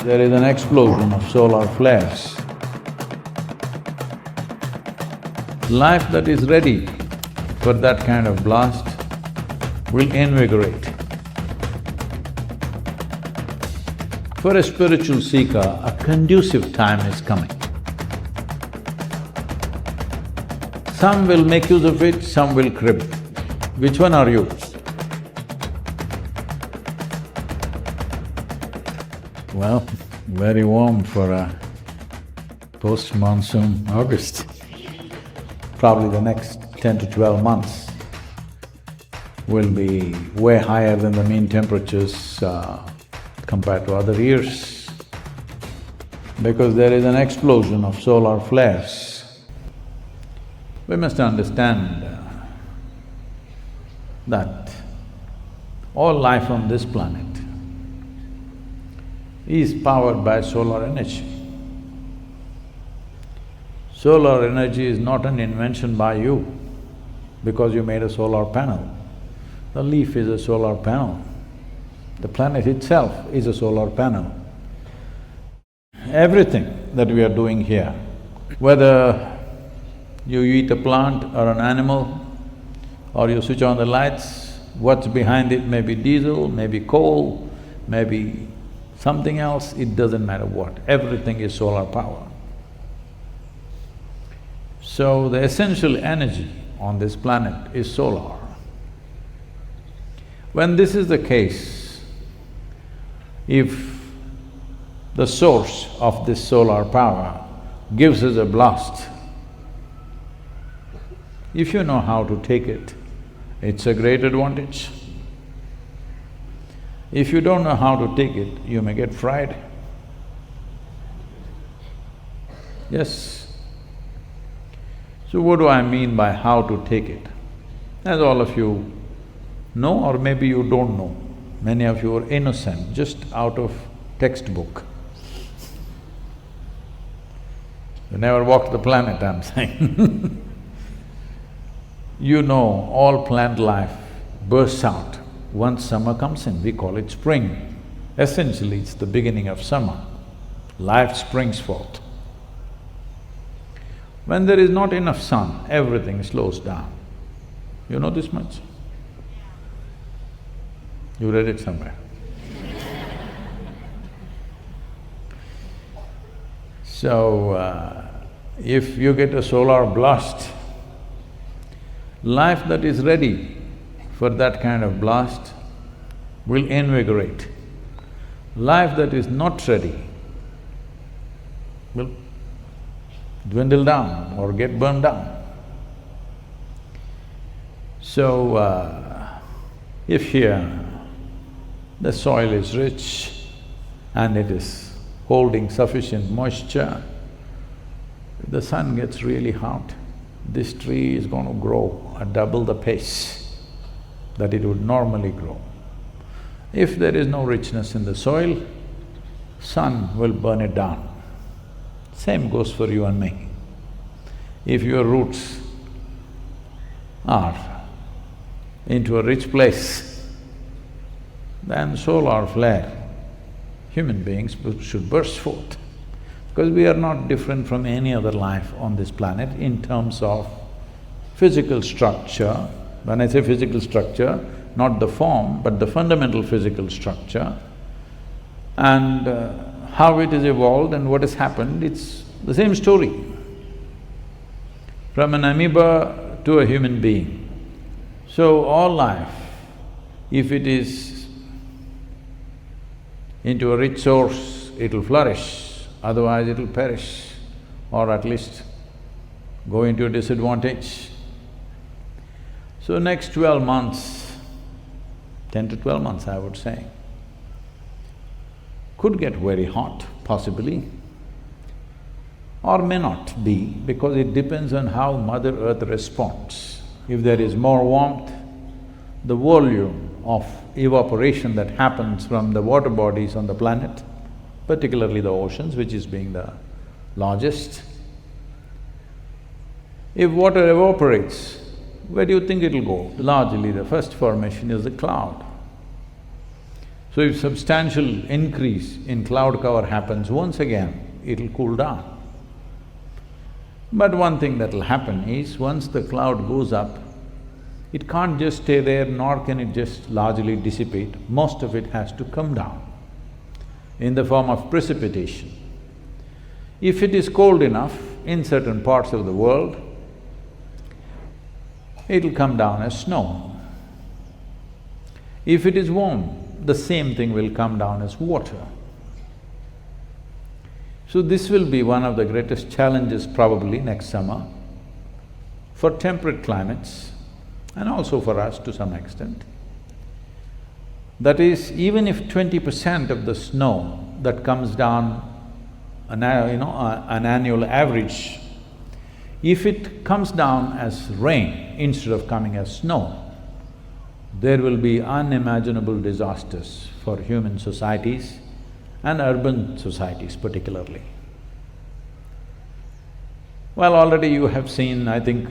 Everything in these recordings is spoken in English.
there is an explosion of solar flares. Life that is ready for that kind of blast will invigorate. For a spiritual seeker, a conducive time is coming. Some will make use of it, some will crib. Which one are you? Well, very warm for a post-monsoon August. Probably the next 10 to 12 months will be way higher than the mean temperatures compared to other years, because there is an explosion of solar flares. We must understand that all life on this planet is powered by solar energy. Solar energy is not an invention by you because you made a solar panel. The leaf is a solar panel. The planet itself is a solar panel. Everything that we are doing here, whether you eat a plant or an animal, or you switch on the lights, what's behind it may be diesel, maybe coal, maybe something else, it doesn't matter what, everything is solar power. So the essential energy on this planet is solar. When this is the case, if the source of this solar power gives us a blast, if you know how to take it, it's a great advantage. If you don't know how to take it, you may get fried. Yes. So what do I mean by how to take it? As all of you know, or maybe you don't know, many of you are innocent, just out of textbook. You never walked the planet, I'm saying You know, all plant life bursts out once summer comes in, we call it spring. Essentially, it's the beginning of summer. Life springs forth. When there is not enough sun, everything slows down. You know this much? You read it somewhere. So, if you get a solar blast, life that is ready for that kind of blast will invigorate. Life that is not ready will dwindle down or get burned down. So, if here the soil is rich and it is holding sufficient moisture, if the sun gets really hot, this tree is going to grow at double the pace that it would normally grow. If there is no richness in the soil, sun will burn it down. Same goes for you and me. If your roots are into a rich place, then solar flare, human beings should burst forth. Because we are not different from any other life on this planet in terms of physical structure. When I say physical structure, not the form, but the fundamental physical structure, and how it has evolved and what has happened, it's the same story. From an amoeba to a human being. So all life, if it is into a rich source, it'll flourish, otherwise it'll perish, or at least go into a disadvantage. So next 12 months, 10 to 12 months I would say, could get very hot, possibly, or may not be, because it depends on how Mother Earth responds. If there is more warmth, the volume of evaporation that happens from the water bodies on the planet, particularly the oceans, which is being the largest, if water evaporates, where do you think it'll go? Largely the first formation is the cloud. So if substantial increase in cloud cover happens, once again, it'll cool down. But one thing that'll happen is, once the cloud goes up, it can't just stay there, nor can it just largely dissipate. Most of it has to come down in the form of precipitation. If it is cold enough in certain parts of the world, it'll come down as snow. If it is warm, the same thing will come down as water. So this will be one of the greatest challenges probably next summer for temperate climates and also for us to some extent. That is, even if 20% of the snow that comes down an annual average, if it comes down as rain instead of coming as snow, there will be unimaginable disasters for human societies and urban societies particularly. Well, already you have seen, I think,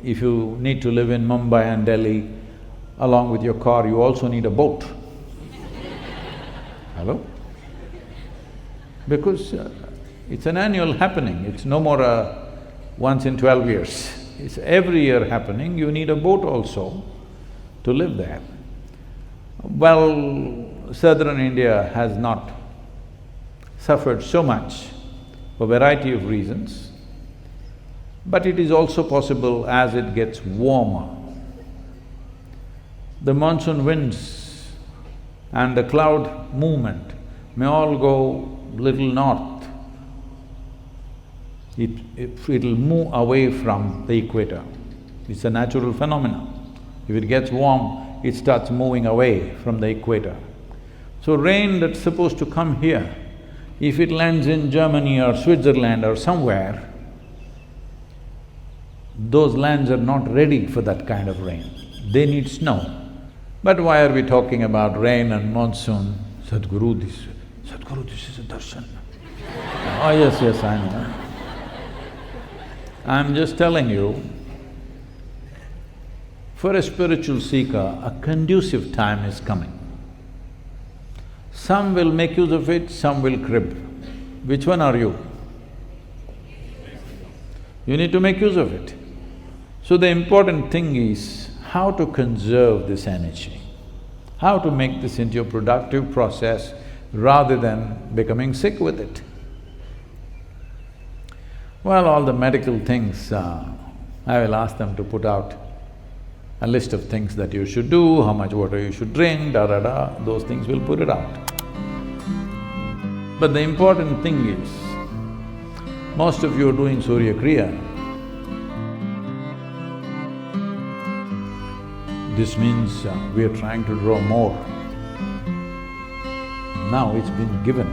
if you need to live in Mumbai and Delhi, along with your car, you also need a boat. Hello? Because it's an annual happening, it's no more a once in 12 years. It's every year happening, you need a boat also to live there. Well, southern India has not suffered so much for a variety of reasons, but it is also possible as it gets warmer. The monsoon winds and the cloud movement may all go little north. It'll move away from the equator. It's a natural phenomenon. If it gets warm, it starts moving away from the equator. So rain that's supposed to come here, if it lands in Germany or Switzerland or somewhere, those lands are not ready for that kind of rain. They need snow. But why are we talking about rain and monsoon? Sadhguru, this is a darshan. Oh yes, I know. I'm just telling you, for a spiritual seeker, a conducive time is coming. Some will make use of it, some will crib. Which one are you? You need to make use of it. So the important thing is how to conserve this energy, how to make this into a productive process rather than becoming sick with it. Well, all the medical things, I will ask them to put out a list of things that you should do, how much water you should drink, those things will put it out. But the important thing is, most of you are doing Surya Kriya. This means we are trying to draw more. Now it's been given.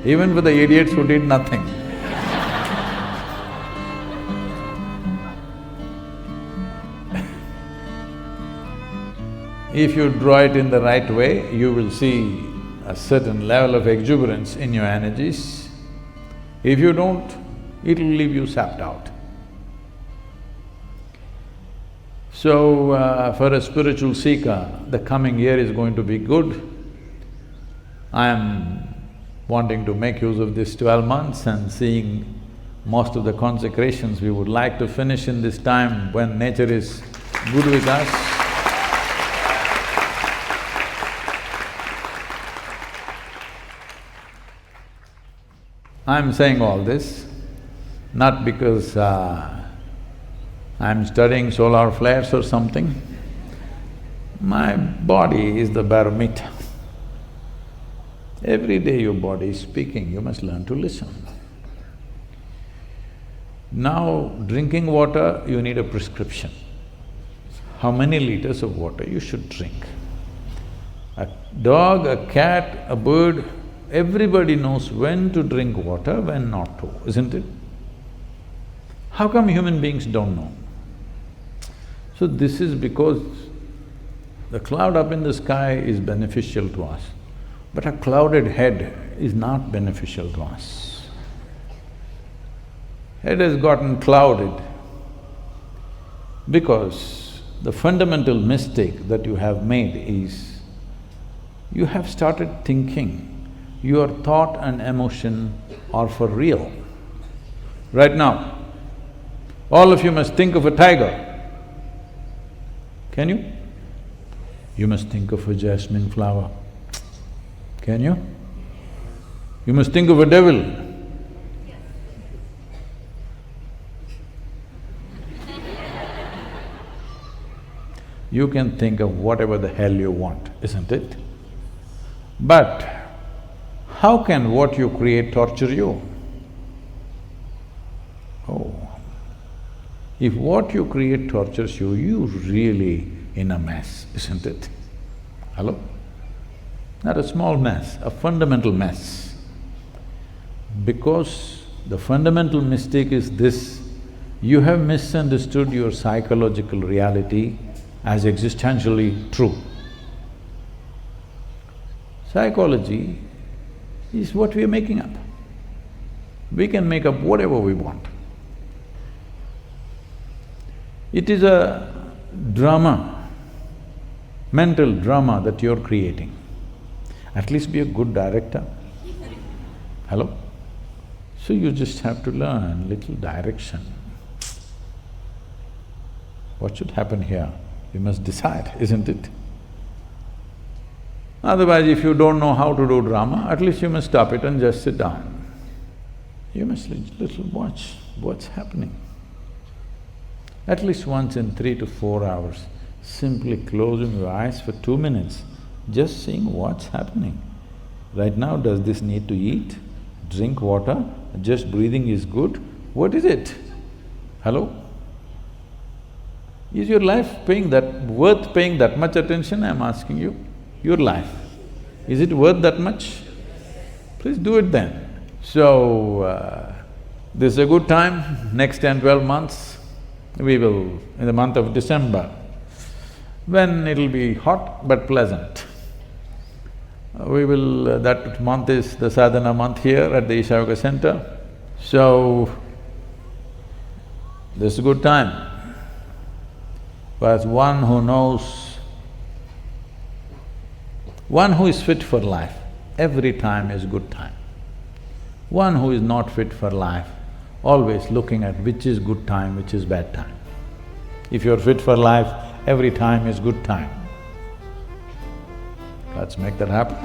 Even for the idiots who did nothing. If you draw it in the right way, you will see a certain level of exuberance in your energies. If you don't, it'll leave you sapped out. So, for a spiritual seeker, the coming year is going to be good. I am wanting to make use of this 12 months and seeing most of the consecrations we would like to finish in this time when nature is good with us. I'm saying all this not because I'm studying solar flares or something. My body is the barometer. Every day your body is speaking, you must learn to listen. Now, drinking water, you need a prescription. How many liters of water you should drink? A dog, a cat, a bird, everybody knows when to drink water, when not to, isn't it? How come human beings don't know? So this is because the cloud up in the sky is beneficial to us, but a clouded head is not beneficial to us. Head has gotten clouded because The fundamental mistake that you have made is, you have started thinking your thought and emotion are for real. Right now, all of you must think of a tiger. Can you? You must think of a jasmine flower. Can you? You must think of a devil. You can think of whatever the hell you want, isn't it? But how can what you create torture you? Oh, if what you create tortures you, you're really in a mess, isn't it? Hello? Not a small mess, a fundamental mess. Because the fundamental mistake is this: you have misunderstood your psychological reality as existentially true. Psychology is what we are making up. We can make up whatever we want. It is a drama, mental drama that you're creating. At least be a good director. Hello? So you just have to learn little direction. What should happen here? You must decide, isn't it? Otherwise, if you don't know how to do drama, at least you must stop it and just sit down. You must little watch what's happening. At least once in 3 to 4 hours, simply closing your eyes for 2 minutes, just seeing what's happening. Right now, does this need to eat, drink water, just breathing is good? What is it? Hello? Is your life worth paying that much attention, I'm asking you? Your life, is it worth that much? Please do it then. So, this is a good time, next 10-12 months, we will… in the month of December, when it'll be hot but pleasant, we will… that month is the sadhana month here at the Isha Yoga Center. So, this is a good time. But one who knows, one who is fit for life, every time is good time. One who is not fit for life, always looking at which is good time, which is bad time. If you're fit for life, every time is good time. Let's make that happen.